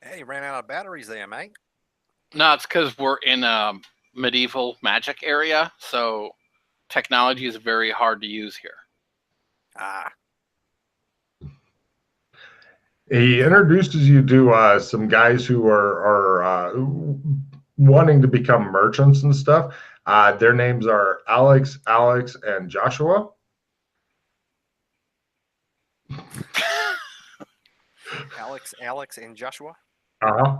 Hey, ran out of batteries there, mate. No, it's because we're in a medieval magic area, so technology is very hard to use here. Ah. He introduces you to some guys who are wanting to become merchants and stuff. Their names are Alex, and Joshua. Alex, and Joshua. Uh-huh.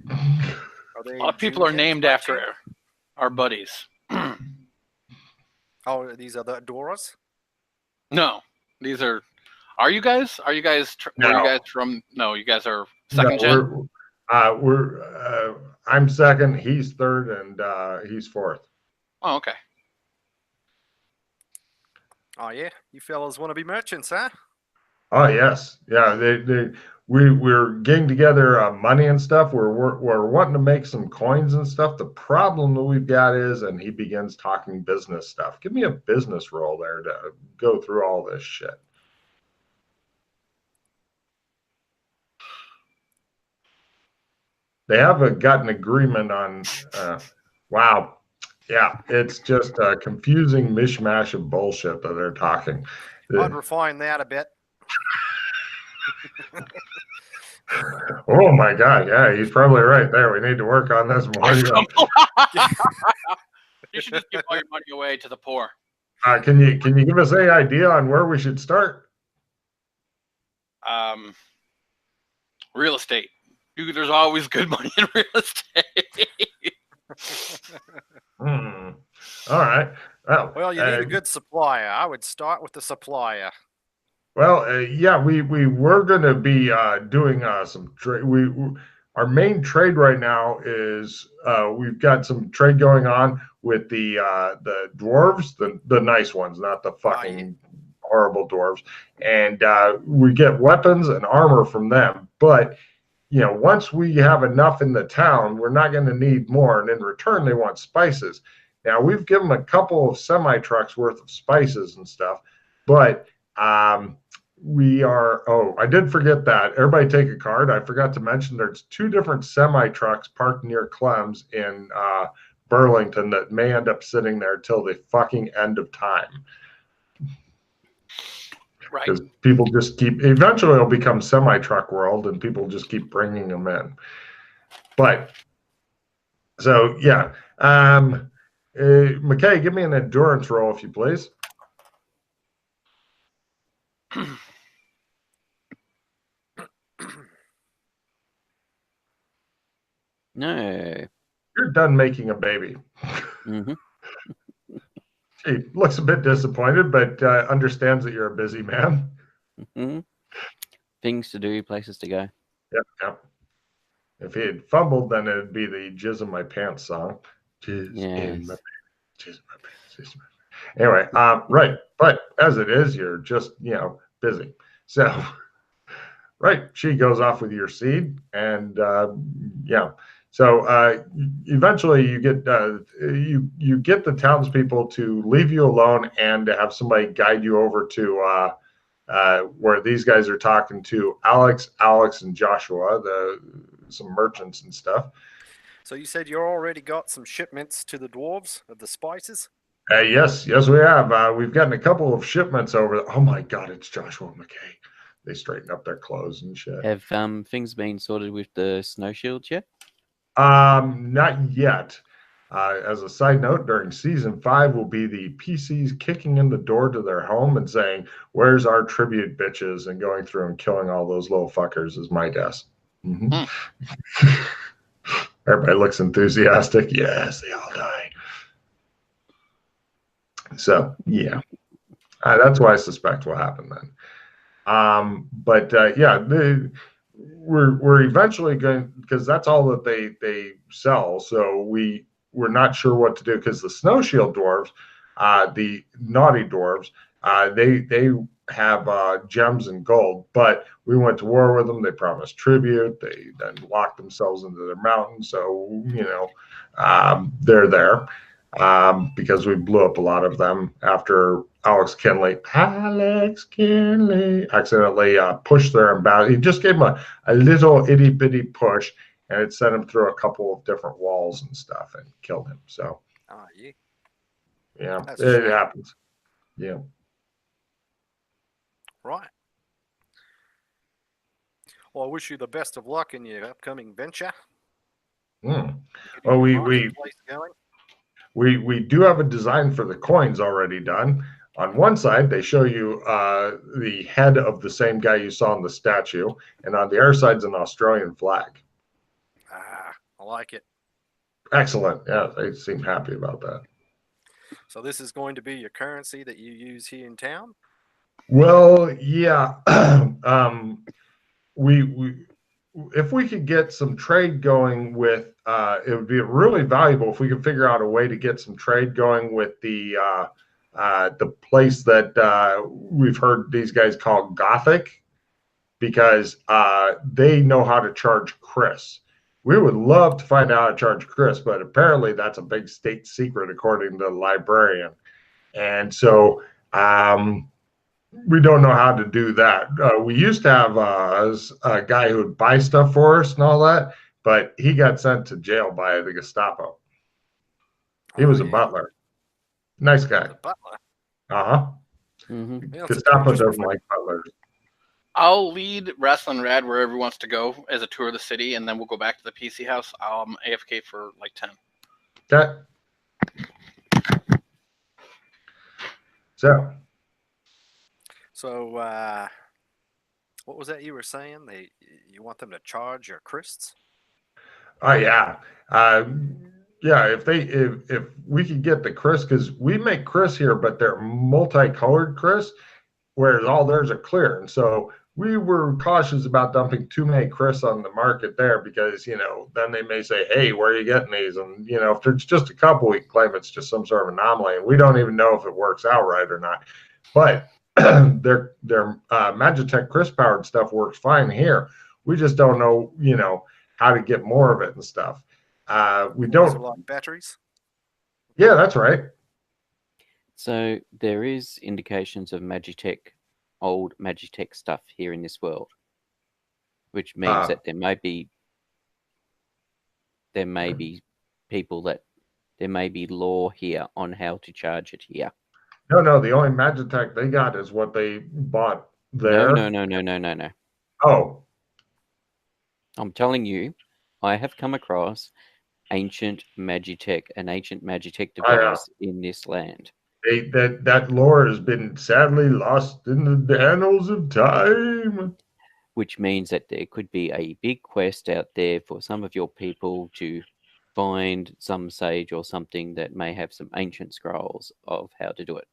A lot of people are named after our buddies. Oh, these are the Doras? No, these are. Are you guys? Are you guys? No. Where are you guys from? No, you guys are second gen. I'm second. He's third, and he's fourth. Oh, okay. Oh yeah, you fellas want to be merchants, huh? Oh yes, yeah. We're getting together money and stuff. We're wanting to make some coins and stuff. The problem that we've got is, and he begins talking business stuff. Give me a business roll there to go through all this shit. They have got an agreement on. Wow, yeah, it's just a confusing mishmash of bullshit that they're talking. I'd refine that a bit. Oh my God! Yeah, he's probably right there. We need to work on this more. You should just give all your money away to the poor. Can you give us any idea on where we should start? Real estate. There's always good money in real estate. All right. Well, you need a good supplier. I would start with the supplier. Well, yeah, we were going to be doing some trade. Our main trade right now is we've got some trade going on with the dwarves, the nice ones, not the fucking horrible dwarves, and we get weapons and armor from them. But once we have enough in the town, we're not going to need more. And in return, they want spices. Now, we've given them a couple of semi-trucks worth of spices and stuff, but we are, I did forget that. Everybody take a card. I forgot to mention there's 2 different semi-trucks parked near Clem's in Burlington that may end up sitting there till the fucking end of time. Right. Because people just eventually it'll become semi-truck world and people just keep bringing them in. But, so, yeah. Mackay, give me an endurance roll, if you please. No. You're done making a baby. Mm-hmm. He looks a bit disappointed, but understands that you're a busy man. Mm-hmm. Things to do, places to go. Yep. If he had fumbled, then it'd be the Jizz in My Pants song. Jizz in my pants, jizz in my pants, jizz in my pants. Anyway, right. But as it is, you're just, busy. So, right. She goes off with your seed and, yeah. So eventually you get you get the townspeople to leave you alone and to have somebody guide you over to where these guys are talking to Alex, and Joshua, some merchants and stuff. So you said you already got some shipments to the dwarves of the spices? Yes, we have. We've gotten a couple of shipments over. Oh my God, it's Joshua Mackay. They straighten up their clothes and shit. Have things been sorted with the snow shields yet? Not yet. As a side note, during season 5 will be the PCs kicking in the door to their home and saying, "Where's our tribute, bitches?" and going through and killing all those little fuckers is my guess. Mm-hmm. Everybody looks enthusiastic. Yes, they all die. So yeah, that's what I suspect will happen then. But yeah, we're eventually going, because that's all that they sell. So we're not sure what to do, because the Snow Shield dwarves, the naughty dwarves, they have gems and gold, but we went to war with them. They promised tribute. They then locked themselves into their mountain. So they're there because we blew up a lot of them after Alex Kinley accidentally pushed their ambassador. He just gave him a little itty bitty push, and it sent him through a couple of different walls and stuff and killed him. So, Oh, yeah. yeah, That's a it shame. happens. Yeah. Right. Well, I wish you the best of luck in your upcoming venture. Mm. Getting Well, your we marketplace going. we do have a design for the coins already done. On one side, they show you the head of the same guy you saw in the statue, and on the other side is an Australian flag. Ah, I like it. Excellent. Yeah, they seem happy about that. So this is going to be your currency that you use here in town? Well, yeah. We if we could get some trade going with, it would be really valuable if we could figure out a way to get some trade going with the place that we've heard these guys call Gothic, because they know how to charge Chris. We would love to find out how to charge Chris, but apparently that's a big state secret according to the librarian. And so we don't know how to do that. We used to have a guy who would buy stuff for us and all that, but he got sent to jail by the Gestapo. He was a butler. Nice guy. The butler. Uh-huh. Mm-hmm. Gestapo doesn't like butlers. I'll lead Wrestling Rad wherever he wants to go as a tour of the city, and then we'll go back to the PC house. I'm AFK for like 10. Okay. So, what was that you were saying? You want them to charge your crysts? Oh yeah. Yeah, if we could get the Chris, because we make Chris here, but they're multicolored Chris, whereas all theirs are clear. And so we were cautious about dumping too many Chris on the market there, because, then they may say, hey, where are you getting these? And, if there's just a couple, we claim it's just some sort of anomaly. And we don't even know if it works out right or not. But their Magitech Chris powered stuff works fine here. We just don't know, how to get more of it and stuff. We don't like batteries. Yeah, that's right. So there is indications of old Magitech stuff here in this world, which means that there may be people that there may be law here on how to charge it here. No, the only Magitech they got is what they bought there. No. Oh. I'm telling you, I have come across an ancient Magitech device in this land. That lore has been sadly lost in the annals of time. Which means that there could be a big quest out there for some of your people to find some sage or something that may have some ancient scrolls of how to do it.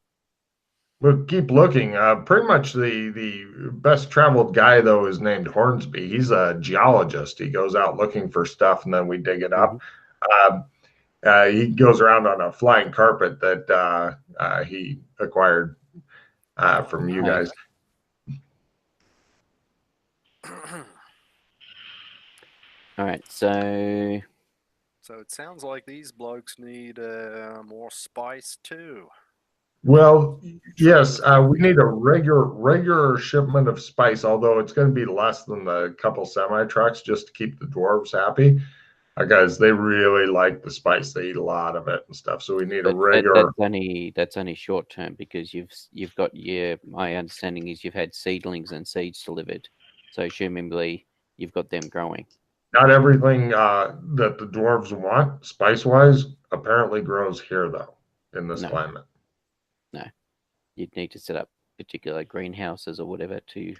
But keep looking. Pretty much the best traveled guy, though, is named Hornsby. He's a geologist. He goes out looking for stuff, and then we dig it up. He goes around on a flying carpet that he acquired from you guys. All right, so it sounds like these blokes need more spice too. Well, yes, we need a regular shipment of spice, although it's going to be less than the couple semi trucks, just to keep the dwarves happy. Guys, they really like the spice; they eat a lot of it and stuff. So we need a regular. That's only short term, because you've got my understanding is you've had seedlings and seeds delivered, so assumably you've got them growing. Not everything that the dwarves want, spice wise, apparently grows here though in this climate. No, you'd need to set up particular greenhouses or whatever to.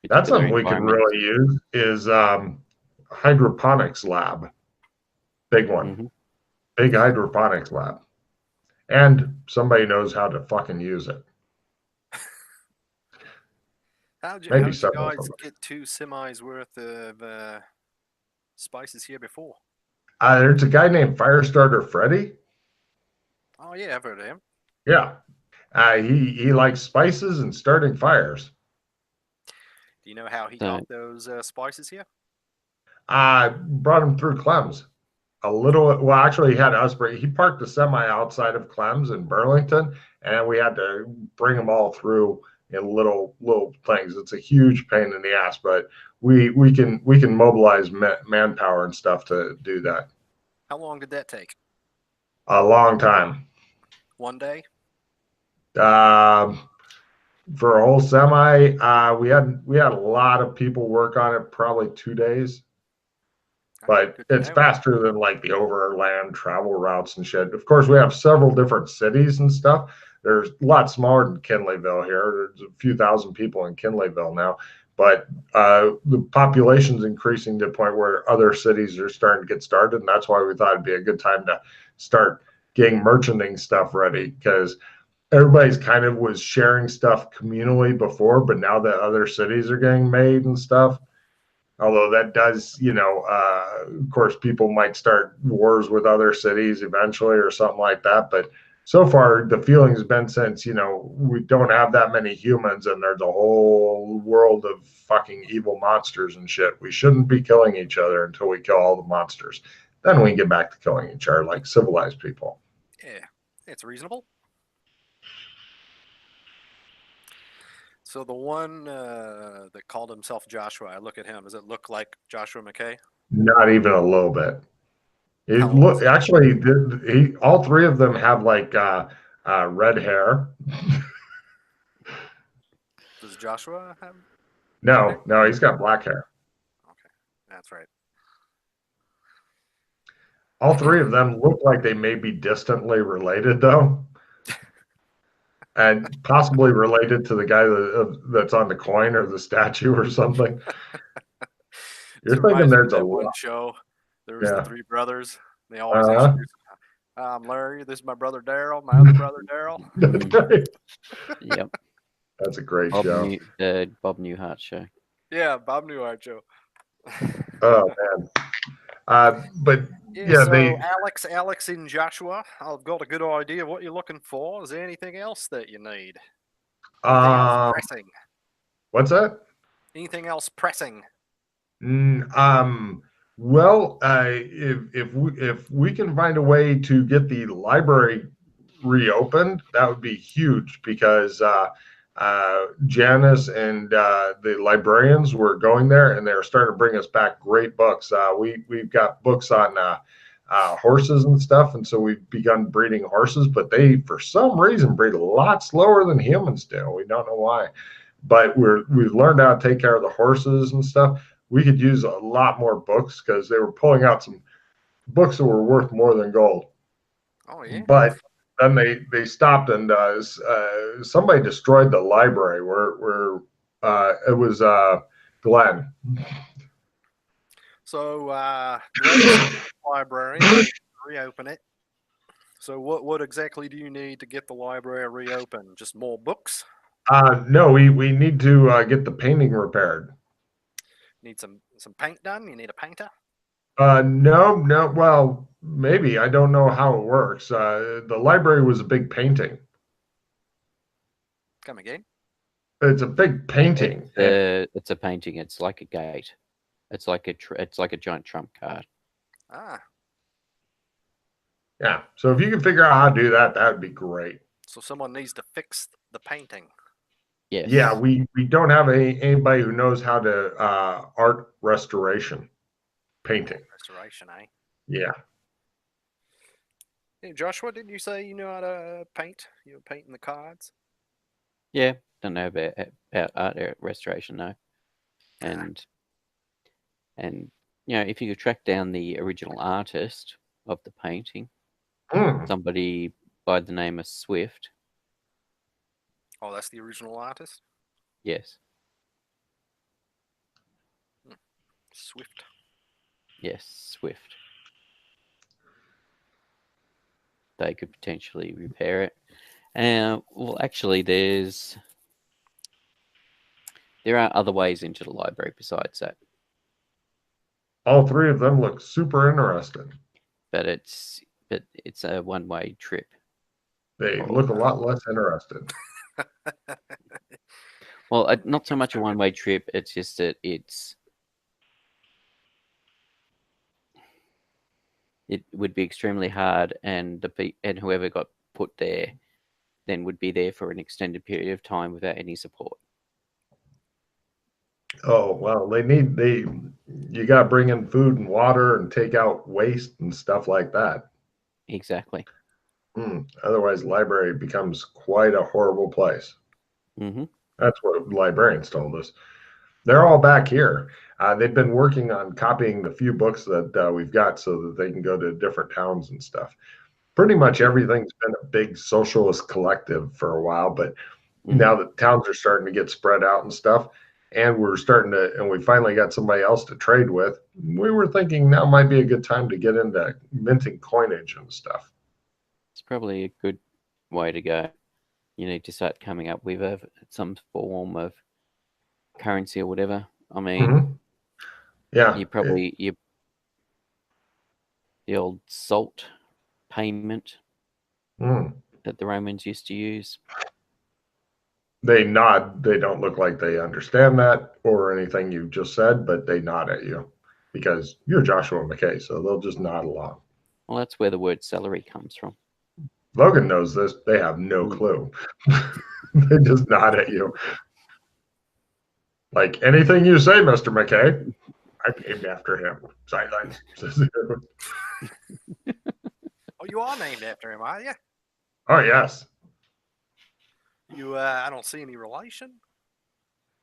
That's something we can really use is hydroponics lab. Big one. Big hydroponics lab. And somebody knows how to fucking use it. How'd you guys get 2 semis worth of spices here before? There's a guy named Firestarter Freddy. Oh yeah, I've heard of him. Yeah. He likes spices and starting fires. Do you know how he got those spices here? Brought him through Clem's. a little. Well, actually, he had us bring. He parked the semi outside of Clem's in Burlington, and we had to bring them all through in little things. It's a huge pain in the ass, but we can mobilize manpower and stuff to do that. How long did that take? A long time. One day? For a whole semi, we had a lot of people work on it, probably 2 days. But it's faster than like the overland travel routes and shit. Of course, we have several different cities and stuff. There's a lot smaller than Kinleyville here. There's a few thousand people in Kinleyville now, but the population's increasing to the point where other cities are starting to get started, and that's why we thought it'd be a good time to start getting merchanting stuff ready, because everybody's kind of was sharing stuff communally before, but now that other cities are getting made and stuff, although that does, of course, people might start wars with other cities eventually or something like that. But so far, the feeling has been since, we don't have that many humans and there's a whole world of fucking evil monsters and shit. We shouldn't be killing each other until we kill all the monsters. Then we can get back to killing each other like civilized people. Yeah, it's reasonable. So the one that called himself Joshua, I look at him. Does it look like Joshua Mackay? Not even a little bit. Actually, all three of them have like red hair. Does Joshua have? No, he's got black hair. Okay, that's right. All three of them look like they may be distantly related, though. And possibly related to the guy that's on the coin or the statue or something. You're thinking there's a one show. There was the three brothers. They always introduce. I'm Larry. This is my brother Daryl. My other brother Daryl. Yep. That's a great show. Bob Newhart show. Yeah, Bob Newhart show. Oh man. But yeah, so Alex and Joshua, I've got a good idea of what you're looking for. Is there anything else that you need? Anything else pressing? What's that? Anything else pressing? Well, if we can find a way to get the library reopened, that would be huge, because Janice and the librarians were going there, and they were starting to bring us back great books. We've got books on horses and stuff, and so we've begun breeding horses, but they, for some reason, breed a lot slower than humans do. We don't know why, but we've learned how to take care of the horses and stuff. We could use a lot more books, because they were pulling out some books that were worth more than gold. Oh yeah. But then they stopped, and somebody destroyed the library where it was Glenn. So Glenn's library, reopen it. So what exactly do you need to get the library reopened? Just more books? No, we need to get the painting repaired. Need some paint done? You need a painter? No. Well, maybe. I don't know how it works. The library was a big painting. Come again? It's a big painting. It's a painting. It's like a gate. It's like a giant trump card. Ah. Yeah. So if you can figure out how to do that, that would be great. So someone needs to fix the painting. Yes. Yeah, we don't have anybody who knows how to art restoration, painting. Restoration, eh? Yeah. Hey, Joshua, didn't you say you know how to paint? You were painting the cards? Yeah, don't know about art restoration, though. And if you could track down the original artist of the painting, somebody by the name of Swift. Oh, that's the original artist? Yes. Swift. Yes, Swift. They could potentially repair it. Well, actually, there are other ways into the library besides that. All three of them look super interesting. But it's a one-way trip. They look a lot less interested. Well, not so much a one-way trip. It's just that it would be extremely hard, and whoever got put there then would be there for an extended period of time without any support. Oh, well, you got to bring in food and water and take out waste and stuff like that. Exactly. Otherwise, the library becomes quite a horrible place. Mm-hmm. That's what librarians told us. They're all back here. They've been working on copying the few books that we've got so that they can go to different towns and stuff. Pretty much everything's been a big socialist collective for a while, but now that towns are starting to get spread out and stuff, and we finally got somebody else to trade with, we were thinking now might be a good time to get into minting coinage and stuff. It's probably a good way to go. You need to start coming up with some form of currency or whatever. I mean, yeah, the old salt payment that the Romans used to use. They nod. They don't look like they understand that or anything you just said, but they nod at you because you're Joshua Mackay, so they'll just nod along. Well, that's where the word celery comes from. Logan knows this. They have no clue. They just nod at you. Like, anything you say, Mr. Mackay, I'm named after him. Sidelines. Oh, you are named after him, are you? Oh, yes. You, I don't see any relation.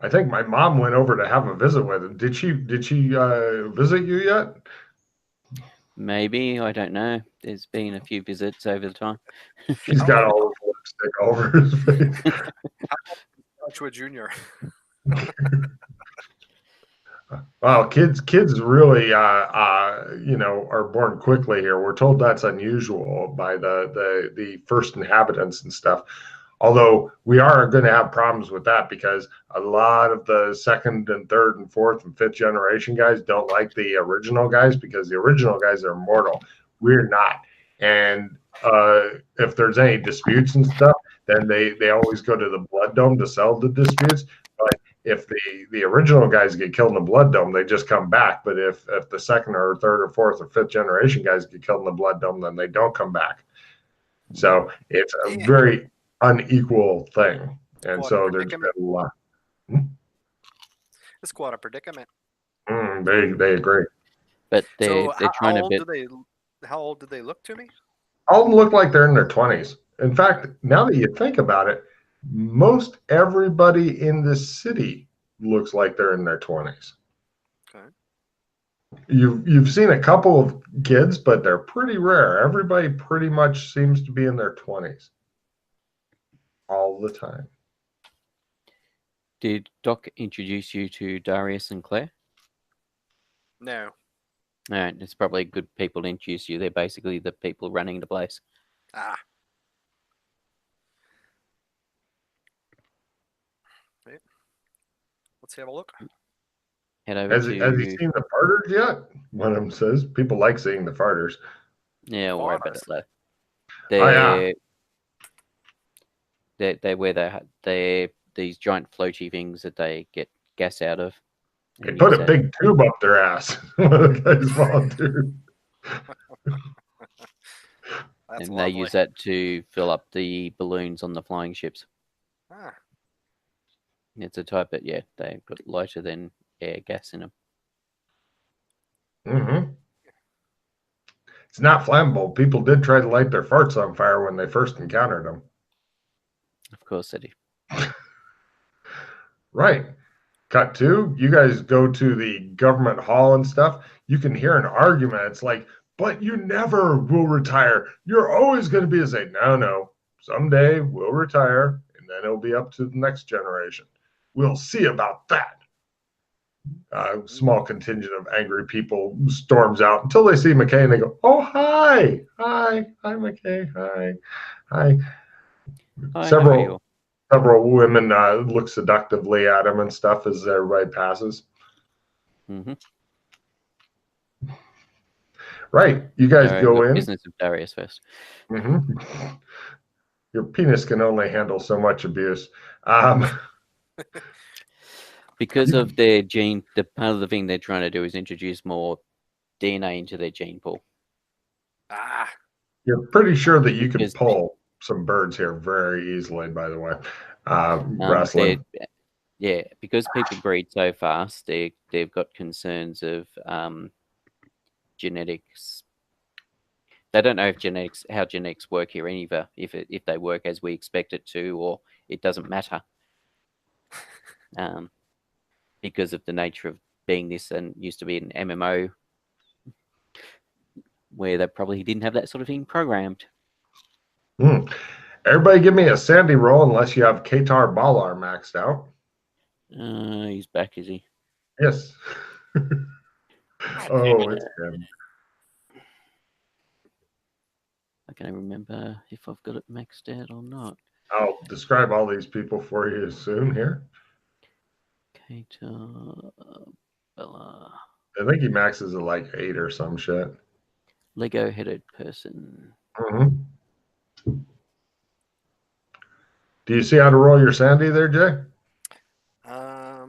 I think my mom went over to have a visit with him. Did she visit you yet? Maybe, I don't know. There's been a few visits over the time. He's got all the lipstick over his face. Joshua Jr. Well, kids really, are born quickly here. We're told that's unusual by the first inhabitants and stuff. Although we are going to have problems with that because a lot of the second and third and fourth and fifth generation guys don't like the original guys because the original guys are immortal. We're not. And if there's any disputes and stuff, then they always go to the Blood Dome to settle the disputes. But if the original guys get killed in the Blood Dome, they just come back. But if the second or third or fourth or fifth generation guys get killed in the Blood Dome, then they don't come back. So it's a very unequal thing, and so there's been a lot. It's quite a predicament. They agree. But they're trying how old did they look to me? All of them look like they're in their 20s. In fact, now that you think about it, most everybody in this city looks like they're in their 20s. Okay. You've seen a couple of kids, but they're pretty rare. Everybody pretty much seems to be in their 20s. All the time. Did Doc introduce you to Darius and Claire? No. All right, it's probably good people to introduce you. They're basically the people running the place. Ah. Wait. Let's have a look. Head over Has he seen the farters yet? One of them says people like seeing the farters. Yeah, we'll worry about it later. They wear they're these giant floaty things that they get gas out of. They put a big tube up their ass. One of the guys volunteered. And they use that to fill up the balloons on the flying ships. Ah. It's a type that, they've got lighter than air gas in them. Mm-hmm. It's not flammable. People did try to light their farts on fire when they first encountered them. Of course they do. Right. Cut to, you guys go to the government hall and stuff. You can hear an argument. It's like, but you never will retire. You're always going to be no. Someday we'll retire, and then it'll be up to the next generation. We'll see about that. A small contingent of angry people storms out until they see Mackay and they go, oh, hi, Mackay, hi. Several women look seductively at him and stuff as everybody passes. Mm-hmm. Right. You guys go in. Business of Darius first. Mm-hmm. Your penis can only handle so much abuse. Because of their gene, the part of the thing they're trying to do is introduce more DNA into their gene pool. Ah, You're pretty sure that you can Because pull some birds here very easily, by the way. they're, Wrestling. yeah, because people breed so fast, they've got concerns of genetics. They don't know if how genetics work here either, if they work as we expect it to, or it doesn't matter, because of the nature of being this and used to be an MMO where they probably didn't have that sort of thing programmed. Everybody give me a Sandy roll unless you have Katar Balar maxed out. He's back, is he? Yes. Oh, it's good. I can't remember if I've got it maxed out or not. I'll describe all these people for you soon here. Katar Bella. I think he maxes at like 8 or some shit. Lego-headed person. Do you see how to roll your Sandy there, Jay? Yeah,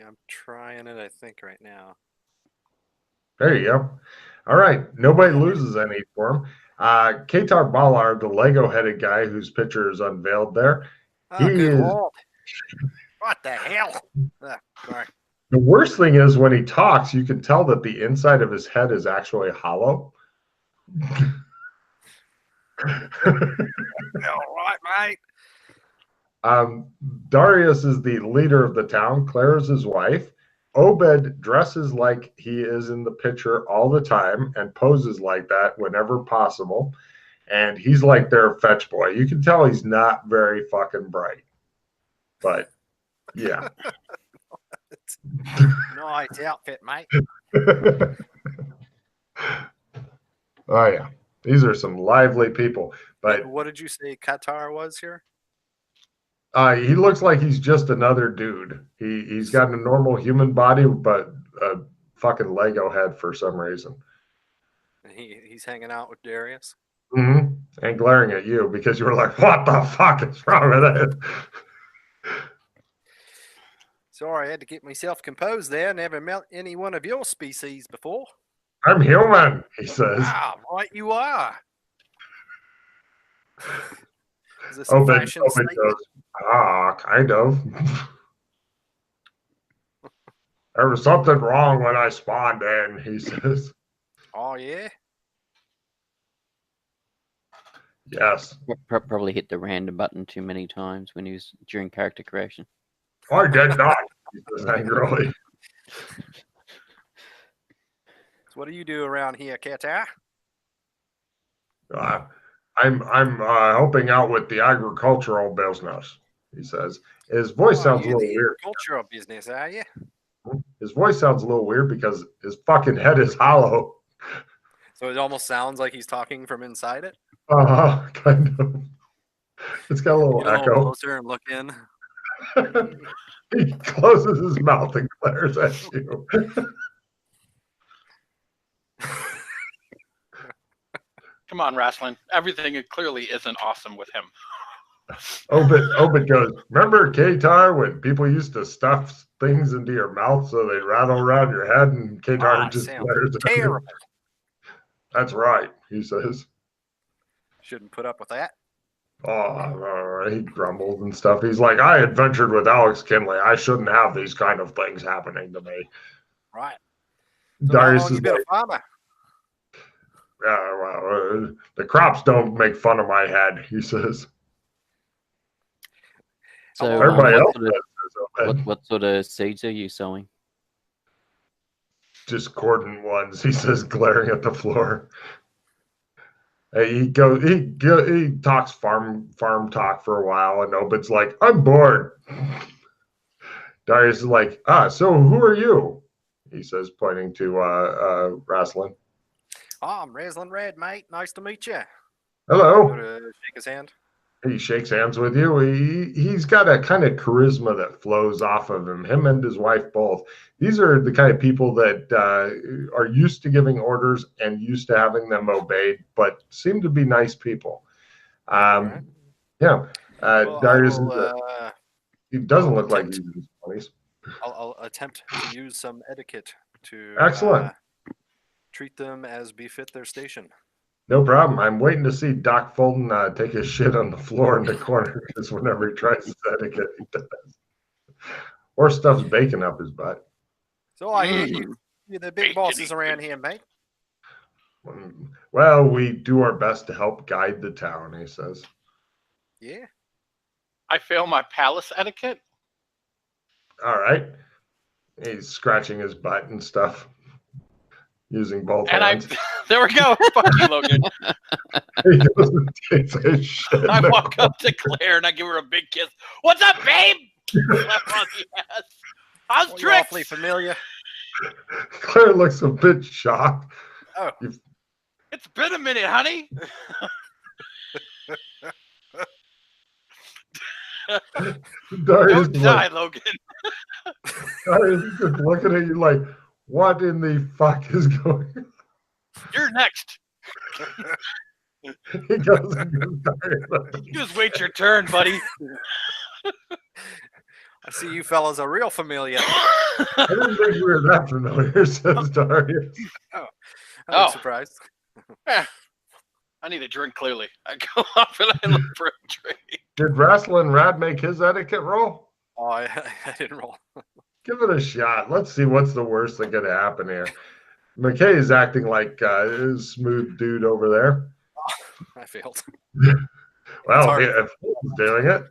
I'm trying it, I think, right now. There you go. All right. Nobody loses any for him. Katar Balar, the Lego-headed guy whose picture is unveiled there. Oh, good Lord. What the hell? Sorry. The worst thing is when he talks, you can tell that the inside of his head is actually hollow. All right, mate. Darius is the leader of the town. Claire is his wife. Obed dresses like he is in the picture all the time and poses like that whenever possible. And he's like their fetch boy. You can tell he's not very fucking bright. But, yeah. Nice outfit, mate. Oh, yeah. These are some lively people. But what did you say Qatar was here? he looks like he's just another dude. He's got a normal human body, but a fucking Lego head for some reason. He's hanging out with Darius. And glaring at you because you were like, "What the fuck is wrong with it?" Sorry, I had to get myself composed there. Never met any one of your species before. I'm human, he says. Ah, right you are. Is this a Obed fashion statement? goes, kind of. There was something wrong when I spawned in, he says. Oh, yeah? Yes. Probably hit the random button too many times when he was during character creation. I did not, he says angrily. So what do you do around here, Qatar? I'm helping out with the agricultural business, he says. His voice sounds a little weird. Agricultural business, are you? His voice sounds a little weird because his fucking head is hollow. So it almost sounds like he's talking from inside it? Kind of. It's got a little Get a echo. little closer and look in. He closes his mouth and glares at you. Come on, wrestling. Everything clearly isn't awesome with him. Obed goes, remember Katar when people used to stuff things into your mouth so they rattle around your head and Katar just glares at you? That's right, he says. Shouldn't put up with that. He grumbles and stuff. He's like, I adventured with Alex Kinley. I shouldn't have these kind of things happening to me. Right. So Darius how long is you been like, a farmer? well, the crops don't make fun of my head, he says. So everybody else says, what sort of seeds are you sowing? Discordant ones, he says, glaring at the floor. He talks farm talk for a while, and Obed's like, I'm bored. Darius is like, so who are you? He says, pointing to Raslin. Oh, I'm Raslin Red, mate. Nice to meet you. Hello. Shake his hand. He shakes hands with you. He's got a kind of charisma that flows off of him and his wife both. These are the kind of people that are used to giving orders and used to having them obeyed, but seem to be nice people. Right. Yeah. Well, Darius, he doesn't look like he's in his 20s. I'll attempt to use some etiquette to Excellent. treat them as befit their station. No problem. I'm waiting to see Doc Fulton take his shit on the floor in the corner because whenever he tries his etiquette, he does. Or stuffs bacon up his butt. So I hear you're the big bosses around here, mate. Well, we do our best to help guide the town, he says. Yeah. I fail my palace etiquette. All right. He's scratching his butt and stuff using both hands. There we go. Fuck you, Logan. He doesn't take his shit. I walk up to Claire and I give her a big kiss. What's up, babe? Slap on the ass. How's You're tricks? awfully familiar. Claire looks a bit shocked. Oh. It's been a minute, honey. Darius Don't die, Logan. Darius is just looking at you like, what in the fuck is going on? You're next. He goes and goes, Darius. You just wait your turn, buddy. I see you fellas are real familiar. I didn't think we were that familiar, says Darius. I'm surprised. I need a drink, clearly. I go up and I look for a drink. Did Wrestling Rad make his etiquette roll? Oh, I didn't roll. Give it a shot. Let's see what's the worst that could happen here. McKay is acting like a smooth dude over there. Oh, I failed. Well, if he's doing it.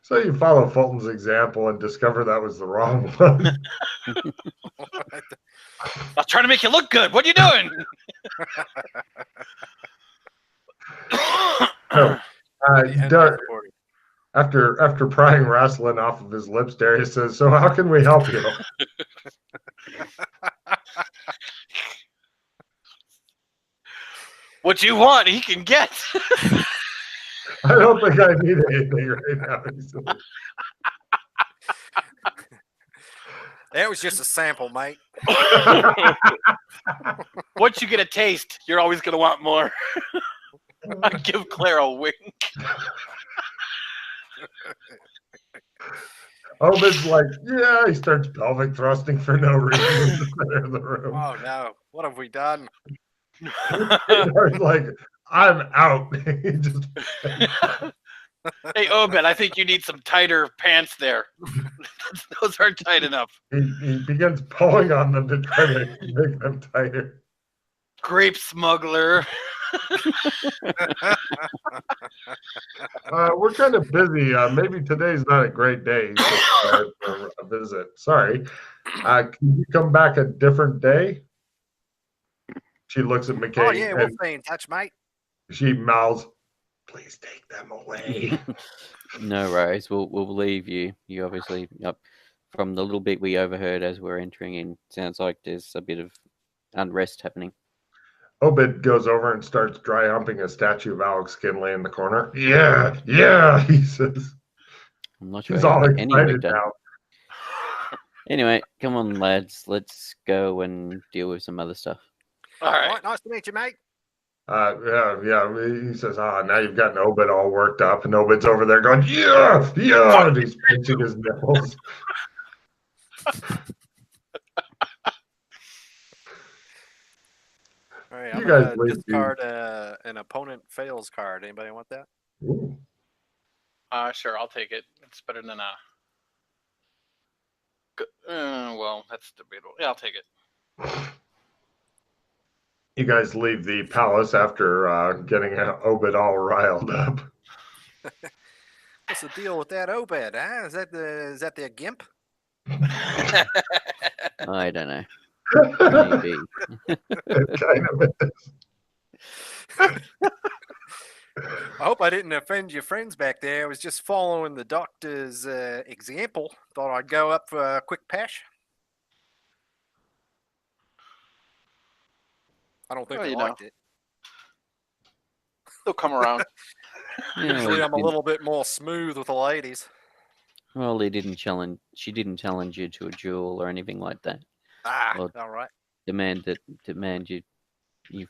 So you follow Fulton's example and discover that was the wrong one. I was trying to make you look good. What are you doing? After prying wrestling off of his lips, Darius says, "So how can we help you?" What you want, he can get. I don't think I need anything right now. That was just a sample, mate. Once you get a taste, you're always going to want more. I give Claire a wink. Obed's like, yeah, he starts pelvic thrusting for no reason in the center of the room. Oh, no. What have we done? He's like, I'm out. He just... Hey, Obed, I think you need some tighter pants there. Those aren't tight enough. He begins pulling on them to try to make them tighter. Grape smuggler. We're kind of busy. Maybe today's not a great day for a visit. Sorry. Can you come back a different day? She looks at McKay. Oh, yeah, we'll stay in touch, mate. She mouths, please take them away. No worries. We'll leave you. You obviously, from the little bit we overheard as we're entering in, sounds like there's a bit of unrest happening. Obed goes over and starts dry humping a statue of Alex Kinley in the corner. Yeah, he says. I'm not sure. He's all excited now. Anyway, come on, lads. Let's go and deal with some other stuff. All right. Nice to meet you, mate. Yeah. He says, now you've gotten Obed all worked up, and Obed's over there going, yeah, and he's pinching his nipples. All right, You I'm guys going to discard an opponent fails card. Anybody want that? Ooh. Sure, I'll take it. It's better than well, that's debatable. Yeah, I'll take it. You guys leave the palace after getting Obed all riled up. What's the deal with that Obed? Huh? Is that the gimp? I don't know. Maybe. It kind of is. I hope I didn't offend your friends back there. I was just following the doctor's example. Thought I'd go up for a quick pash. I don't think they liked it. They'll come around. Usually I'm a little bit more smooth with the ladies. Well, she didn't challenge you to a duel or anything like that. All right. Demand you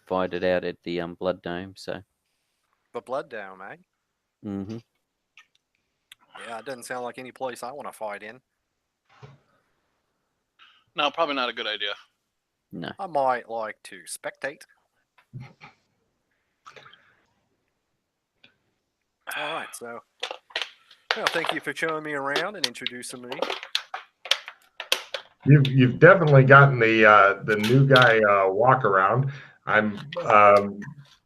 fight it out at the Blood Dome. So the Blood Dome, eh? Mm-hmm. Yeah, it doesn't sound like any place I want to fight in. No, probably not a good idea. No. I might like to spectate. All right, so well, thank you for showing me around and introducing me. You've definitely gotten the new guy walk around. I'm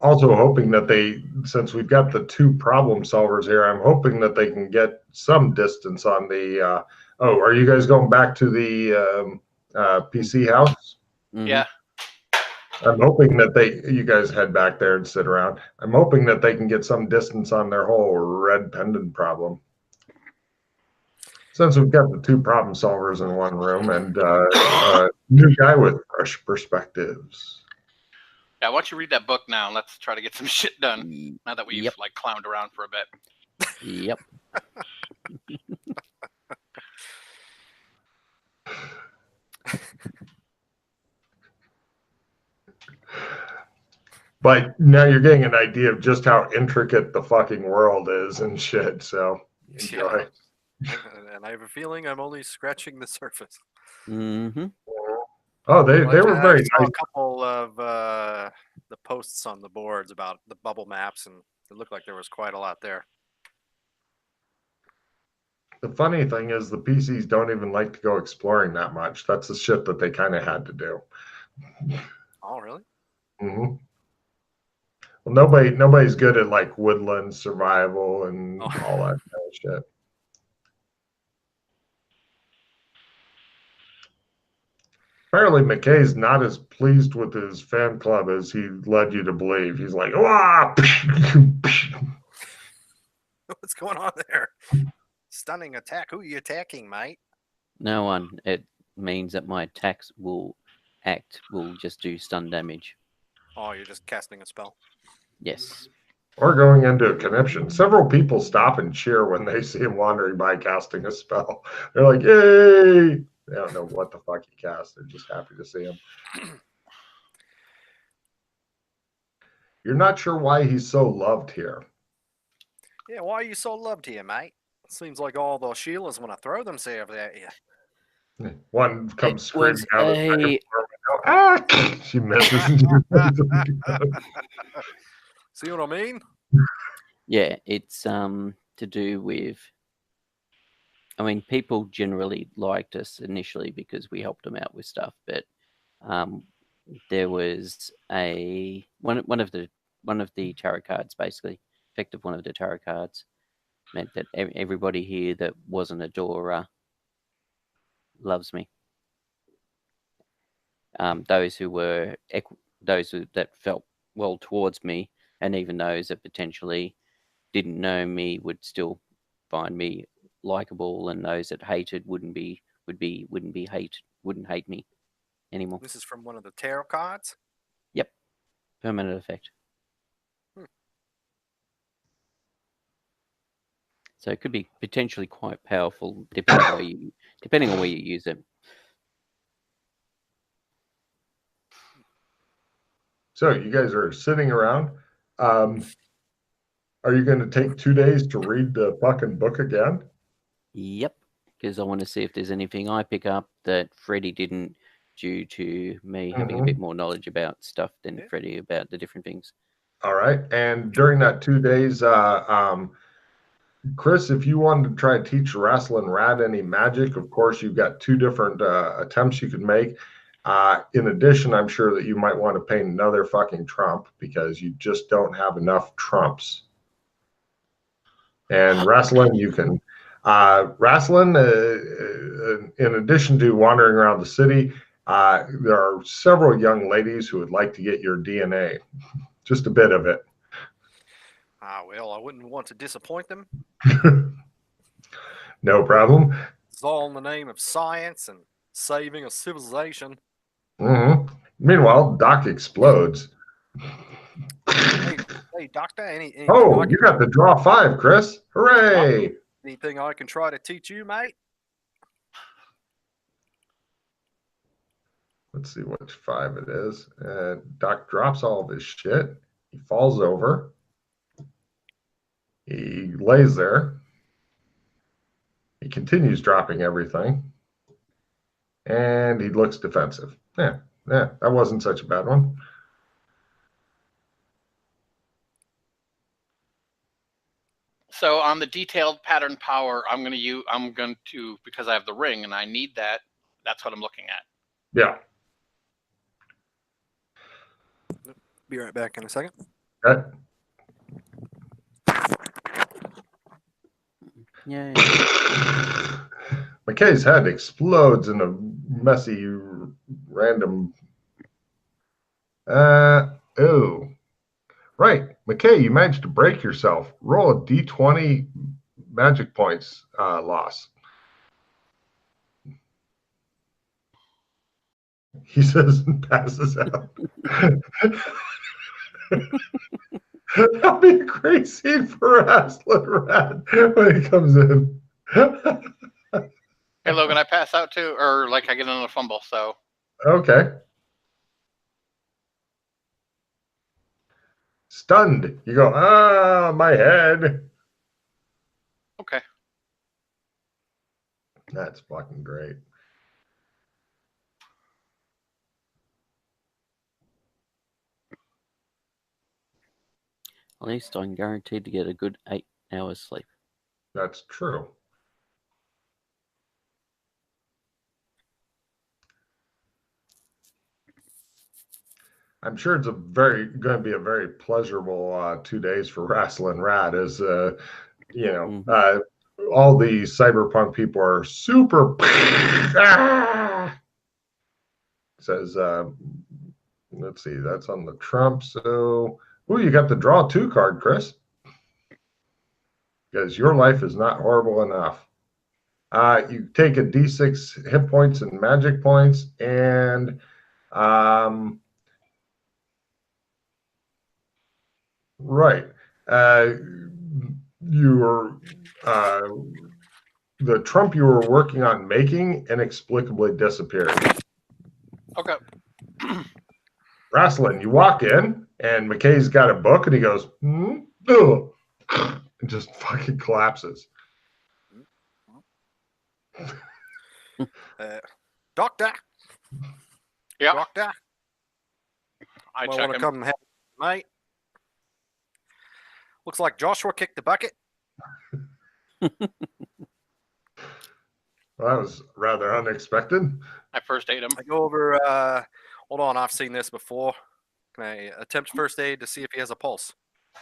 also hoping that since we've got the two problem solvers here, I'm hoping that they can get some distance on the. Oh, are you guys going back to the PC house? Mhm. Yeah. I'm hoping that you guys head back there and sit around. I'm hoping that they can get some distance on their whole red pendant problem. Since we've got the two problem solvers in one room and a new guy with fresh perspectives. Yeah, why don't you read that book now and let's try to get some shit done now that we've Yep. like clowned around for a bit. Yep. But now you're getting an idea of just how intricate the fucking world is and shit. So enjoy. And I have a feeling I'm only scratching the surface. Mm-hmm. Oh, they were very I saw nice. a couple of the posts on the boards about the bubble maps, and it looked like there was quite a lot there. The funny thing is the PCs don't even like to go exploring that much. That's the shit that they kind of had to do. Oh, really? Mm-hmm. Well, nobody's good at like woodland survival and all that kind of shit. Apparently, McKay's not as pleased with his fan club as he led you to believe. He's like, "Wah!" What's going on there? Stunning attack. Who are you attacking, mate? No one. It means that my attacks will just do stun damage. Oh, you're just casting a spell. Yes. Or going into a conniption. Several people stop and cheer when they see him wandering by casting a spell. They're like, "Yay!" They don't know what the fuck he cast. They're just happy to see him. You're not sure why he's so loved here. Yeah, why are you so loved here, mate? Seems like all the Sheilas want to throw themselves at you. One comes It screaming was out of a- the window. Ah! She misses. See what I mean? Yeah, it's to do with. I mean, people generally liked us initially because we helped them out with stuff, but there was one of the tarot cards, basically, effect of one of the tarot cards, meant that everybody here that wasn't a Dora loves me. Those that felt well towards me, and even those that potentially didn't know me would still find me likable, and those that hated wouldn't hate me anymore. This is from one of the tarot cards. Yep, permanent effect. So it could be potentially quite powerful depending on where you use it. So you guys are sitting around. Are you going to take 2 days to read the fucking book again? Yep, because I want to see if there's anything I pick up that Freddie didn't, due to me having a bit more knowledge about stuff than Freddie about the different things. All right. And during that 2 days, Chris, if you wanted to try to teach Wrestling Rat any magic, of course, you've got 2 different attempts you could make. In addition, I'm sure that you might want to paint another fucking trump because you just don't have enough trumps. And wrestling, you can wrestling. In addition to wandering around the city, there are several young ladies who would like to get your DNA, just a bit of it. Well, I wouldn't want to disappoint them. No problem. It's all in the name of science and saving a civilization. Meanwhile, Doc explodes. Hey, Doctor, anything Oh, you got the draw 5, Chris. Hooray! Anything I can try to teach you, mate? Let's see which 5 it is. Doc drops all of his shit. He falls over. He lays there. He continues dropping everything. And he looks defensive. Yeah, that wasn't such a bad one. So on the detailed pattern power, I'm going to because I have the ring and I need that. That's what I'm looking at. Yeah. Be right back in a second. Okay. Yeah. McKay's head explodes in a messy, random. Oh. Right. McKay, you managed to break yourself. Roll a d20 magic points loss. He says and passes out. That'll be a great scene for Wrestling Rat when he comes in. Hey, Logan, I pass out too, or like I get another fumble. So Okay. Stunned. You go, my head. okay. That's fucking great. At least I'm guaranteed to get a good 8 hours sleep. That's true. I'm sure it's going to be a very pleasurable 2 days for Wrestling Rat, as all the cyberpunk people are super. Says, let's see, that's on the Trump. So, you got the draw 2 card, Chris. Because your life is not horrible enough. You take a d6 hit points and magic points, and right. The Trump you were working on making inexplicably disappeared. Okay. Wrestling, you walk in, and McKay's got a book, and he goes, and just fucking collapses. Doctor. Yeah. Doctor. I want check to him. come and help, mate. Looks like Joshua kicked the bucket. Well, that was rather unexpected. I first aid him. I go over. Hold on, I've seen this before. Can I attempt first aid to see if he has a pulse?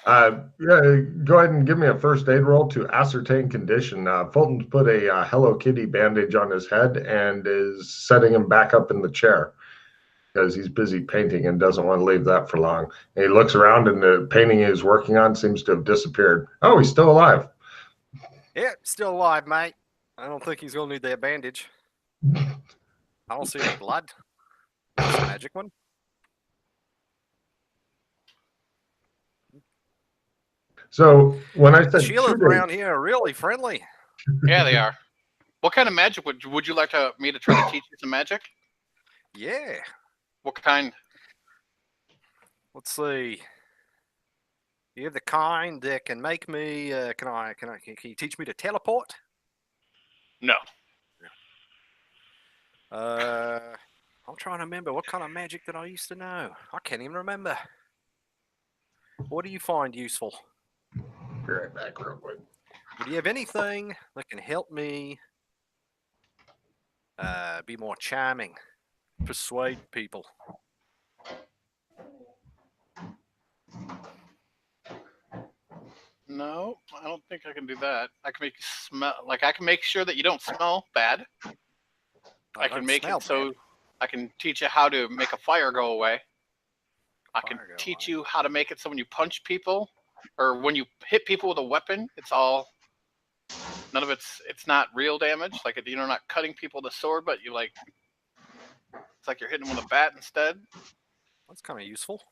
Yeah, go ahead and give me a first aid roll to ascertain condition. Fulton's put a Hello Kitty bandage on his head and is setting him back up in the chair because he's busy painting and doesn't want to leave that for long. And he looks around, and the painting he's working on seems to have disappeared. Oh, he's still alive. Yeah, still alive, mate. I don't think he's going to need that bandage. I don't see any blood. That's a magic one. So when I said The Sheilas 2 days, around here are really friendly. Yeah, they are. What kind of magic would you like me to try to teach you some magic? Yeah. What kind? Let's see. You have the kind that can make me. Can you teach me to teleport? No. I'm trying to remember what kind of magic that I used to know. I can't even remember. What do you find useful? be right back real quick. Do you have anything that can help me be more charming, persuade people? No, I don't think I can do that. I can make you smell. Like I can make sure that you don't smell bad. I can make it so I can teach you how to make a fire go away. I can teach you how to make it so when you punch people or when you hit people with a weapon, it's all none of it's not real damage. Like you're not cutting people with a sword, but it's like you're hitting them with a bat instead. That's kind of useful.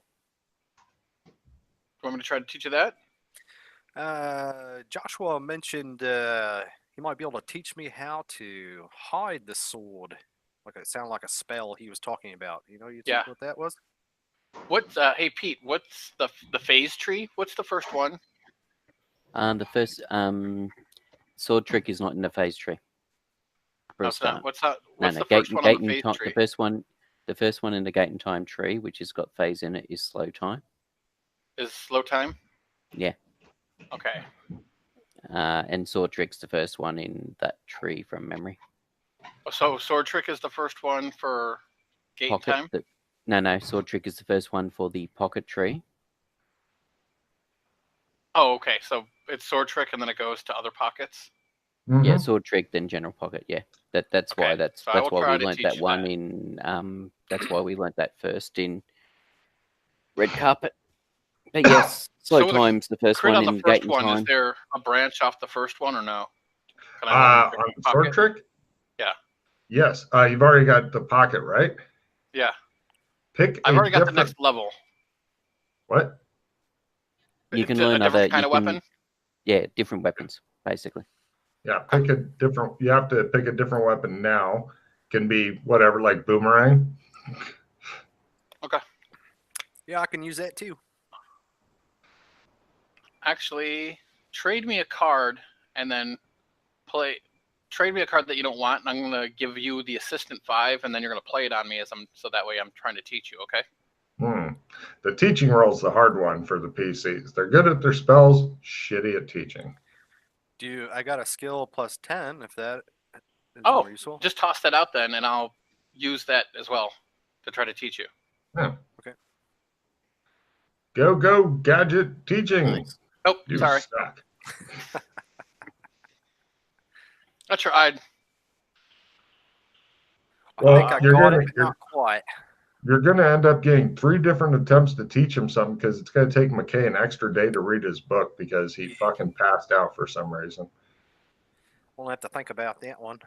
Do you want me to try to teach you that? Joshua mentioned he might be able to teach me how to hide the sword. Like it sounded like a spell he was talking about. You what that was? What's hey Pete? What's the phase tree? What's the first one? The first sword trick is not in the phase tree. for a start. What's that? No, What's no, the first one on the phase time, tree? the first one in the gate and time tree, which has got phase in it, is slow time. Is slow time? Yeah. Okay. And sword trick's the first one in that tree from memory. So sword trick is the first one for gate time? No, sword trick is the first one for the pocket tree. Oh, okay. So it's sword trick and then it goes to other pockets? Mm-hmm. Yeah, sword trick, then general pocket. Yeah, that's Okay. why that's So I will why try we to learnt teach that you one that. in that's why we learnt that first in red carpet. But yes, slow So time's the first Crit one on the in gate first and one, is time. there a branch off the first one or no? Can I learn the On sword pocket? trick? Yeah. Yes. You've already got the pocket, right? Yeah. Pick I've a already got the different. next level. What? You can A learn different other kind of weapon? Yeah, different weapons, basically. Yeah, pick a different. You have to pick a different weapon now. Can be whatever, like boomerang. Okay. Yeah, I can use that too. Actually, trade me a card and then trade me a card that you don't want, and I'm gonna give you the assistant 5, and then you're gonna play it on me so that way I'm trying to teach you, okay? The teaching role's the hard one for the PCs. They're good at their spells, shitty at teaching. I got a skill plus 10 if that is Oh, more useful. just toss that out then, and I'll use that as well to try to teach you. Yeah. Okay. Go, gadget teaching. Nice. Oh, You sorry. suck. I tried. Well, I think I got it, but not quite. You're going to end up getting 3 different attempts to teach him something because it's going to take Mackay an extra day to read his book because he fucking passed out for some reason. We'll have to think about that one.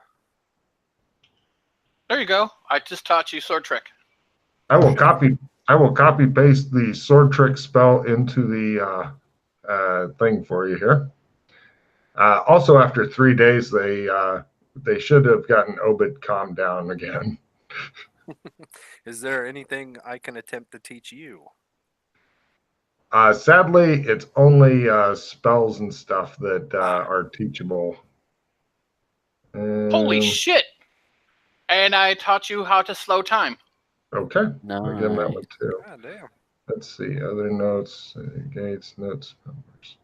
There you go. I just taught you sword trick. I will copy paste the sword trick spell into the thing for you here. Also, after 3 days, they should have gotten Obed calmed down again. Is there anything I can attempt to teach you? Sadly, it's only spells and stuff that are teachable. Holy shit! And I taught you how to slow time. Okay. No. I'll give him that one too. God damn. Let's see. Other notes, gates, notes, numbers.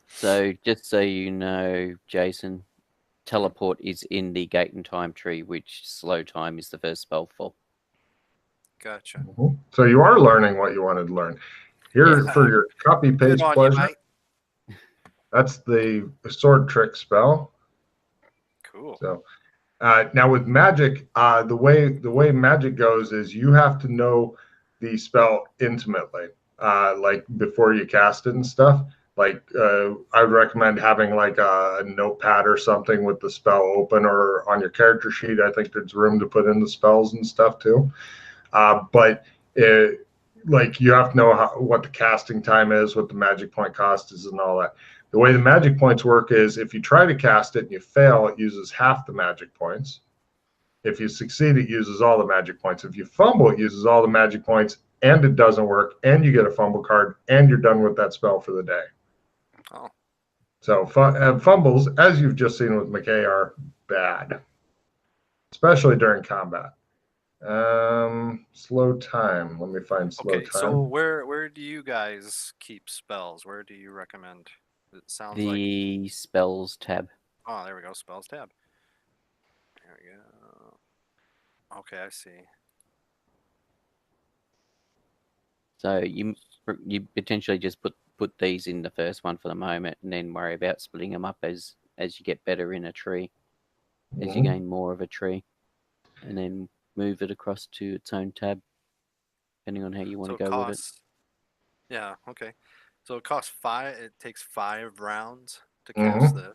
So just so you know, Jason, teleport is in the gate and time tree, which slow time is the first spell for. Gotcha. Mm-hmm. So you are learning what you wanted to learn. Here for your copy paste pleasure. That's the sword trick spell. Cool. So now with magic, the way magic goes is you have to know the spell intimately, like before you cast it and stuff. Like I would recommend having like a notepad or something with the spell open, or on your character sheet. I think there's room to put in the spells and stuff too. But like you have to know what the casting time is, what the magic point cost is, and all that. The way the magic points work is if you try to cast it and you fail, it uses half the magic points. If you succeed, it uses all the magic points. If you fumble, it uses all the magic points, and it doesn't work, and you get a fumble card, and you're done with that spell for the day. Oh. So fumbles, as you've just seen with Mackay, are bad, especially during combat. Slow time. Let me find slow time. So where do you guys keep spells? Where do you recommend? It sounds like the spells tab. Oh, there we go. Spells tab. There we go. Okay, I see. So you potentially just put these in the first one for the moment, and then worry about splitting them up as you get better in a tree, as you gain more of a tree, and then move it across to its own tab, depending on how you want to go with it. Yeah. Okay. So it costs 5. It takes 5 rounds to cast this.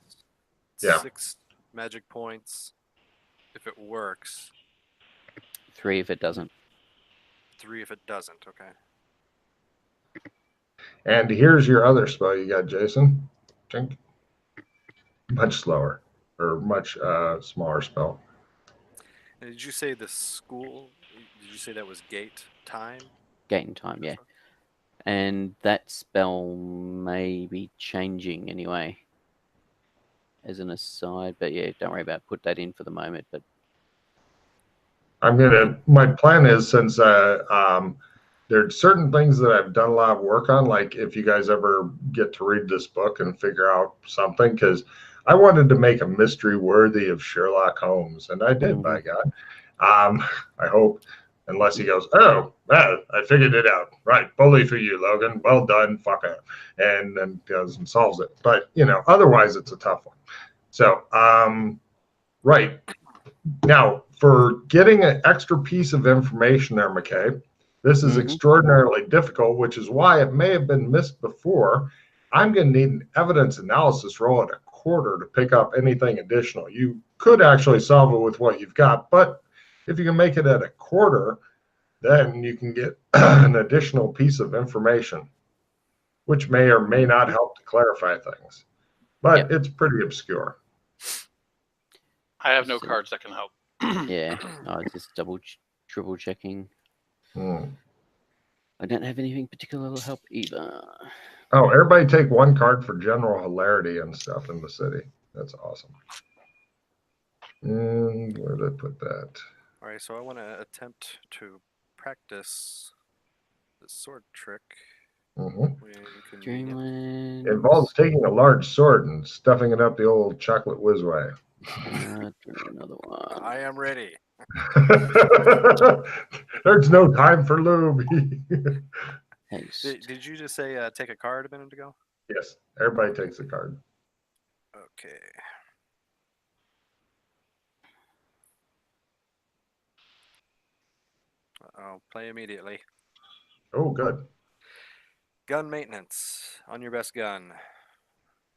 Yeah. 6 magic points if it works. 3 if it doesn't. 3 if it doesn't. Okay. And here's your other spell you got, Jason. Much slower, or much smaller spell. And did you say the school? Did you say that was gate time? Gate and time, yeah. And that spell may be changing anyway, as an aside. But yeah, don't worry about put that in for the moment. But My plan is, since there's certain things that I've done a lot of work on, like if you guys ever get to read this book and figure out something, because I wanted to make a mystery worthy of Sherlock Holmes, and I did, by God. I hope, unless he goes, oh, well, I figured it out. Right, bully for you, Logan. Well done, fucker. And then goes and solves it. But, otherwise it's a tough one. So, right. Now, for getting an extra piece of information there, Mackay, this is extraordinarily difficult, which is why it may have been missed before. I'm going to need an evidence analysis roll at a quarter to pick up anything additional. You could actually solve it with what you've got, but if you can make it at a quarter, then you can get an additional piece of information, which may or may not help to clarify things. But it's pretty obscure. I have no cards that can help. Yeah, I was just triple checking. I don't have anything particular to help either. Oh, everybody take one card for general hilarity and stuff in the city. That's awesome. And where did I put that? All right, so I want to attempt to practice the sword trick. Dreamland involves taking a large sword and stuffing it up the old chocolate whiz way. Another one. I am ready. There's no time for lube. Did you just say take a card a minute ago? Yes, everybody takes a card. Okay. I'll play immediately. Oh, good. Gun maintenance on your best gun.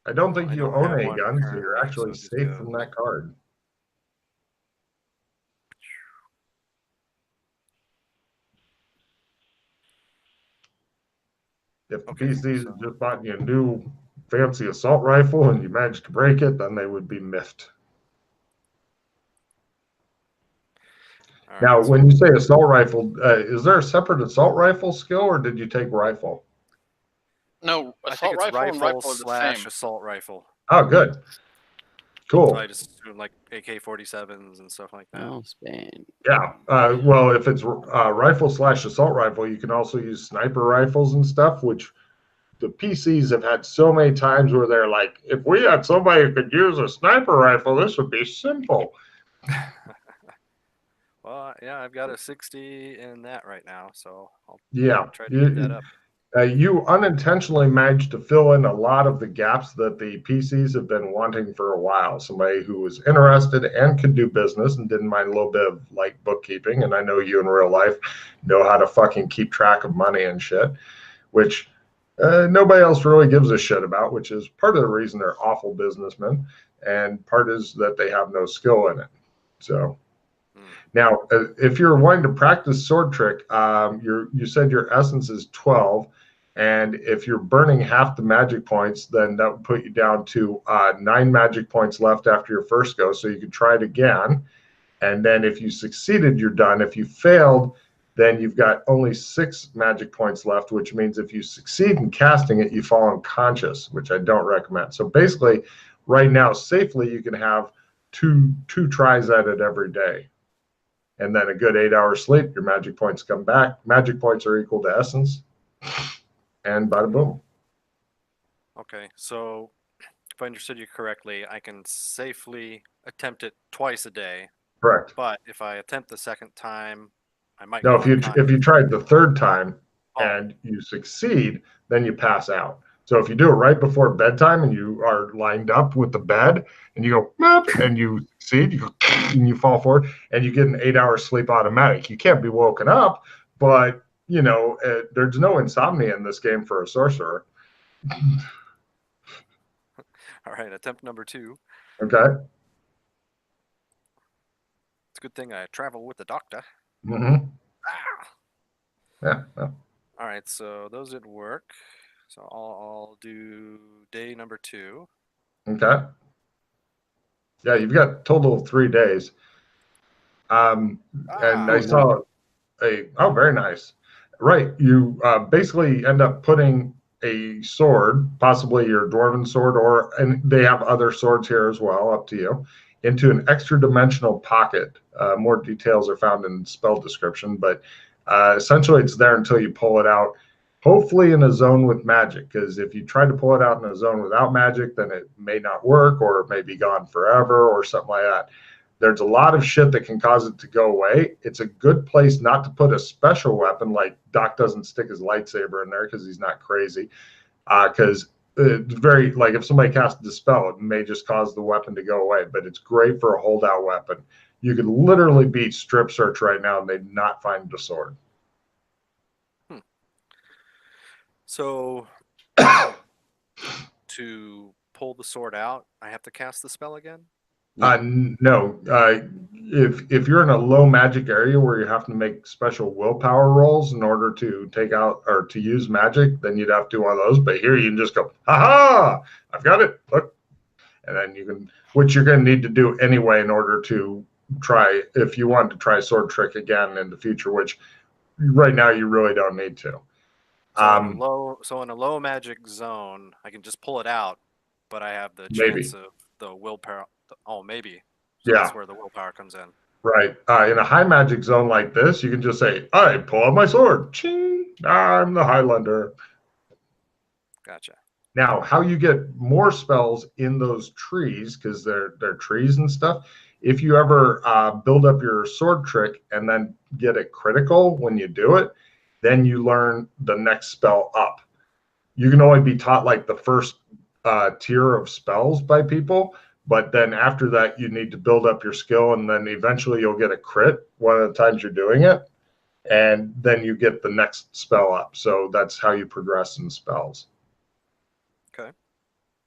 I don't think you own any guns, so you're actually safe from that card. If the PCs have just bought you a new fancy assault rifle and you managed to break it, then they would be miffed. Now, when you say assault rifle, is there a separate assault rifle skill, or did you take rifle? No, assault rifle and rifle are the same. Assault rifle. Oh, good. Cool. So I just assume like AK-47s and stuff like that. Oh, span. Yeah. Well, if it's rifle/assault rifle, you can also use sniper rifles and stuff, which the PCs have had so many times where they're like, if we had somebody who could use a sniper rifle, this would be simple. Well, yeah, I've got a 60 in that right now, so I'll try to get that up. You unintentionally managed to fill in a lot of the gaps that the PCs have been wanting for a while. Somebody who was interested and could do business and didn't mind a little bit of like bookkeeping. And I know you in real life know how to fucking keep track of money and shit, which nobody else really gives a shit about, which is part of the reason they're awful businessmen. And part is that they have no skill in it. So. Now, if you're wanting to practice sword trick, you said your essence is 12, and if you're burning half the magic points, then that would put you down to 9 magic points left after your first go, so you can try it again. And then if you succeeded, you're done. If you failed, then you've got only 6 magic points left, which means if you succeed in casting it, you fall unconscious, which I don't recommend. So basically, right now, safely, you can have two tries at it every day. And then a good 8 hours sleep, your magic points come back. Magic points are equal to essence. And bada boom. Okay, so if I understood you correctly, I can safely attempt it twice a day. Correct. But if I attempt the second time, I might. No, if you tried the third time and you succeed, then you pass out. So if you do it right before bedtime and you are lined up with the bed and you go, and you succeed, you go, and you fall forward and you get an 8 hour sleep automatic. You can't be woken up, but there's no insomnia in this game for a sorcerer. All right, attempt number 2. Okay. It's a good thing I travel with the doctor. Mm-hmm. Ah. Yeah. All right, so those didn't work. So I'll do day number 2. Okay. Yeah, you've got a total of 3 days. And I saw very nice. Right. You basically end up putting a sword, possibly your dwarven sword, and they have other swords here as well, up to you, into an extra dimensional pocket. More details are found in spell description, but essentially it's there until you pull it out, hopefully in a zone with magic, because if you try to pull it out in a zone without magic, then it may not work, or it may be gone forever or something like that. There's a lot of shit that can cause it to go away. It's a good place not to put a special weapon, like Doc doesn't stick his lightsaber in there because he's not crazy. Because it's very, like, if somebody casts Dispel, it may just cause the weapon to go away, but it's great for a holdout weapon. You could literally beat strip search right now and they'd not find the sword. So to pull the sword out, I have to cast the spell again? No. If you're in a low magic area where you have to make special willpower rolls in order to take out or to use magic, then you'd have to do one of those. But here you can just go, ha! I've got it. Look. And then you can, which you're going to need to do anyway in order to try, if you want to try sword trick again in the future, which right now you really don't need to. So in a low magic zone, I can just pull it out, but I have the Maybe. chance of the willpower. Oh, maybe. So Yeah. that's where the willpower comes in. Right. In a high magic zone like this, you can just say, I pull out my sword. Ching! I'm the Highlander. Gotcha. Now, how you get more spells in those trees, because they're trees and stuff, if you ever build up your sword trick and then get it critical when you do it, then you learn the next spell up. You can only be taught like the first tier of spells by people, but then after that, you need to build up your skill, and then eventually you'll get a crit one of the times you're doing it, and then you get the next spell up. So that's how you progress in spells. Okay.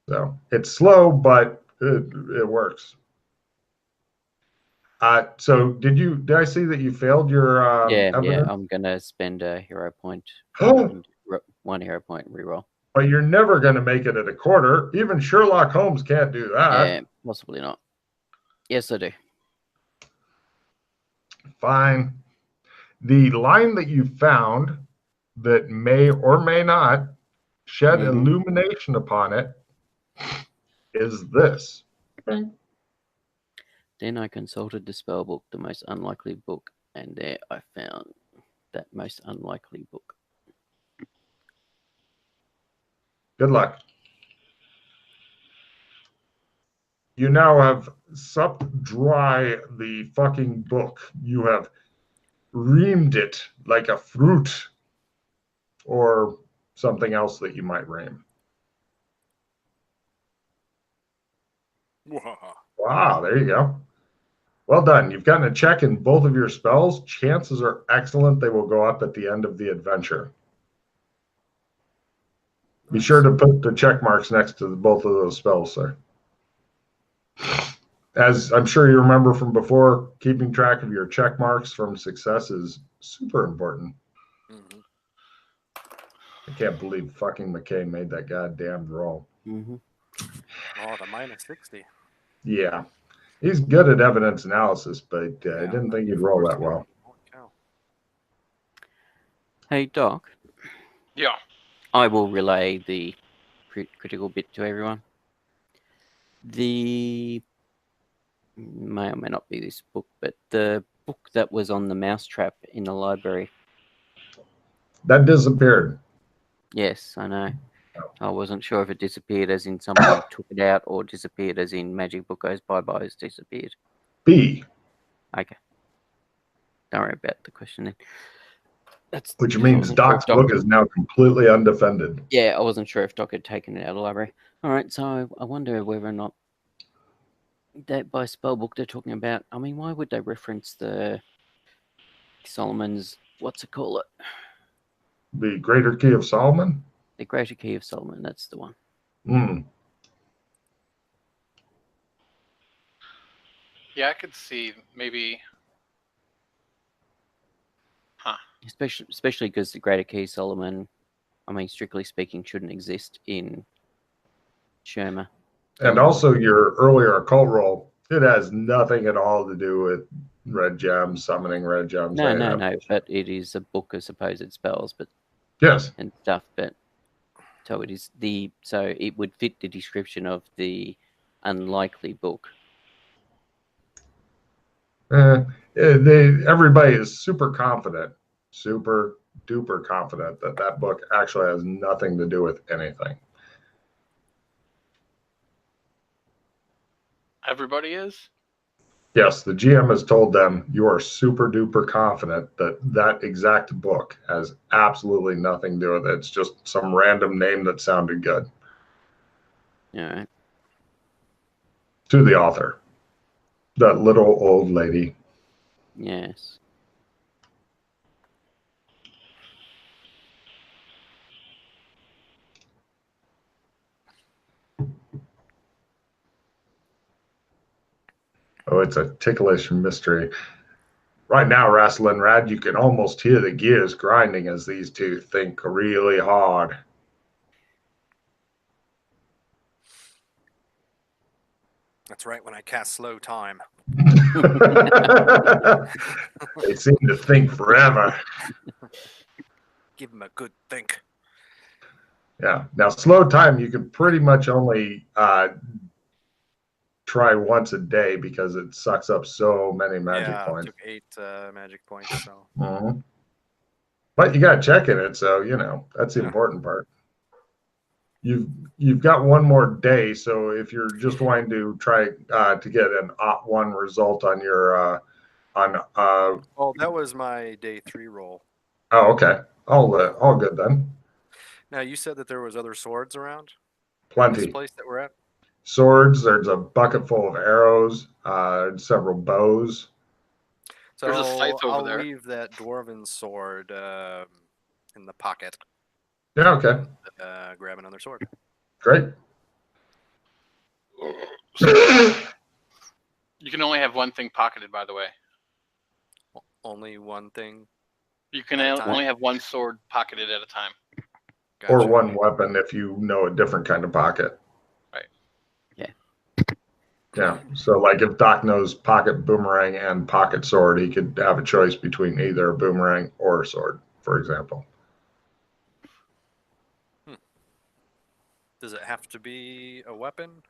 So it's slow, but it works. So did I see that you failed your evidence? I'm gonna spend a hero point. One hero point reroll. But you're never going to make it at a quarter. Even Sherlock Holmes can't do that. Yeah, possibly not. Yes, I do. Fine. The line that you found that may or may not shed illumination upon it is this. Then I consulted the spell book, the most unlikely book, and there I found that most unlikely book. Good luck. You now have supped dry the fucking book. You have reamed it like a fruit or something else that you might ream. Wow, there you go. Well done. You've gotten a check in both of your spells. Chances are excellent they will go up at the end of the adventure. Be sure to put the check marks next to both of those spells, sir. As I'm sure you remember from before, keeping track of your check marks from success is super important. Mm-hmm. I can't believe fucking Mackay made that goddamn roll. Mm-hmm. Oh, the -60. Yeah. He's good at evidence analysis, but I didn't think he'd roll that well. Hey, Doc. Yeah. I will relay the critical bit to everyone. The may or may not be this book, but the book that was on the mousetrap in the library. That disappeared. Yes, I know. I wasn't sure if it disappeared as in somebody took it out or disappeared as in Magic Book Goes Bye-Bye has disappeared. B. Okay. Don't worry about the question then. Which means Doc's book is now completely undefended. Yeah, I wasn't sure if Doc had taken it out of the library. All right, so I wonder whether or not that by spellbook they're talking about. I mean, why would they reference the Solomon's, what's it called? The Greater Key of Solomon? The Greater Key of Solomon, that's the one. Yeah, I could see maybe. Especially because the Greater Key of Solomon, I mean, strictly speaking, shouldn't exist in Sherma. And also your earlier occult roll, it has nothing at all to do with red gems, summoning red gems. No, but it is a book of supposed spells, but yes, and stuff, but so it is so it would fit the description of the unlikely book. Everybody is super confident, super duper confident that that book actually has nothing to do with anything. Everybody is? Yes, the GM has told them you are super duper confident that that exact book has absolutely nothing to do with it. It's just some random name that sounded good. All right. To the author, that little old lady. Yes. Oh, it's a ticklish mystery. Right now, Wrestling Rad, you can almost hear the gears grinding as these two think really hard. That's right, when I cast slow time. They seem to think forever. Give them a good think. Yeah. Now, slow time, you can pretty much only try once a day because it sucks up so many magic points. I took 8 magic points, so. Mm-hmm. But you got to check in it, so you know that's the important part. You've got one more day, so if you're just wanting to try to get an +1 result on your Oh, that was my day 3 roll. Oh, okay, all good then. Now you said that there was other swords around. Plenty. In this place that we're at. Swords. There's a bucket full of arrows. Several bows. So There's a scythe over I'll there. leave that dwarven sword in the pocket. Yeah. Okay. Grab another sword. Great. You can only have one thing pocketed, by the way. Only one thing. You can only have one sword pocketed at a time. Gotcha. Or one weapon if you know a different kind of pocket. Right. Yeah. Yeah. So, like, if Doc knows pocket boomerang and pocket sword, he could have a choice between either a boomerang or a sword, for example. Does it have to be a weapon?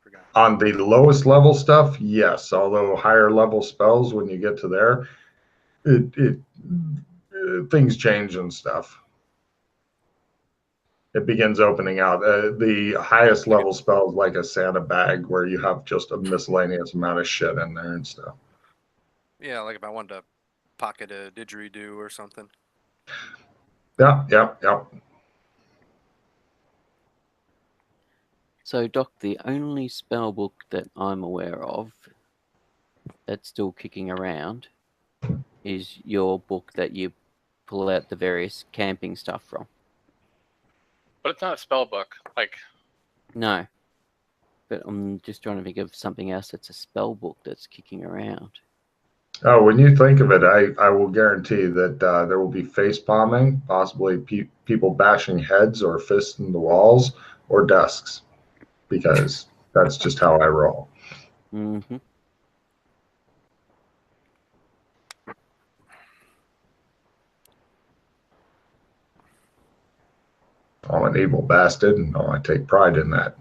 Forgot. On the lowest level stuff, yes. Although higher level spells, when you get to there, things change and stuff. It begins opening out. The highest level spells, like a Santa bag, where you have just a miscellaneous amount of shit in there and stuff. Yeah, like if I wanted to pocket a didgeridoo or something. Yep. So, Doc, the only spell book that I'm aware of that's still kicking around is your book that you pull out the various camping stuff from. But it's not a spell book. Like, no. But I'm just trying to think of something else that's a spell book that's kicking around. Oh, when you think of it, I will guarantee that there will be face palming, possibly people bashing heads or fists in the walls or desks, because that's just how I roll. Mm-hmm. I'm an evil bastard, and I take pride in that.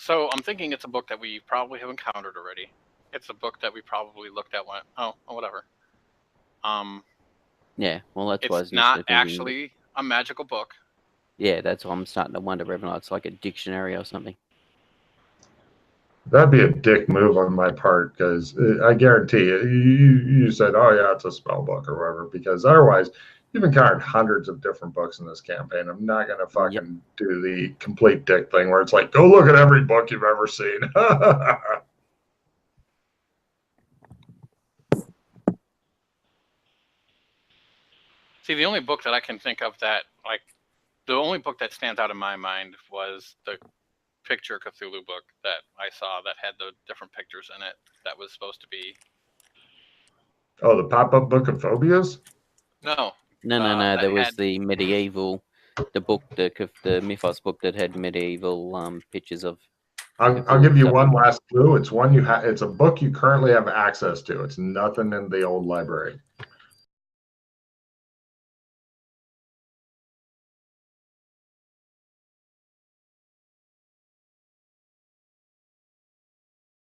so I'm thinking it's a book that we probably have encountered already. It's a book that we probably looked at one. Oh, whatever. Yeah, well, that's why I was It's not thinking, actually a magical book. Yeah, that's why I'm starting to wonder whether or not it's like a dictionary or something. That'd be a dick move on my part, because I guarantee you said, oh yeah, it's a spell book or whatever, because otherwise you've encountered hundreds of different books in this campaign. I'm not going to fucking do the complete dick thing where it's like, go look at every book you've ever seen. See, the only book that I can think of that, like, the only book that stands out in my mind was the picture Cthulhu book that I saw that had the different pictures in it that was supposed to be. Oh, the pop-up book of phobias? No. No. There was the medieval, the book, the Mythos book that had medieval pictures of. I'll give you one last clue. It's one you have. It's a book you currently have access to. It's nothing in the old library.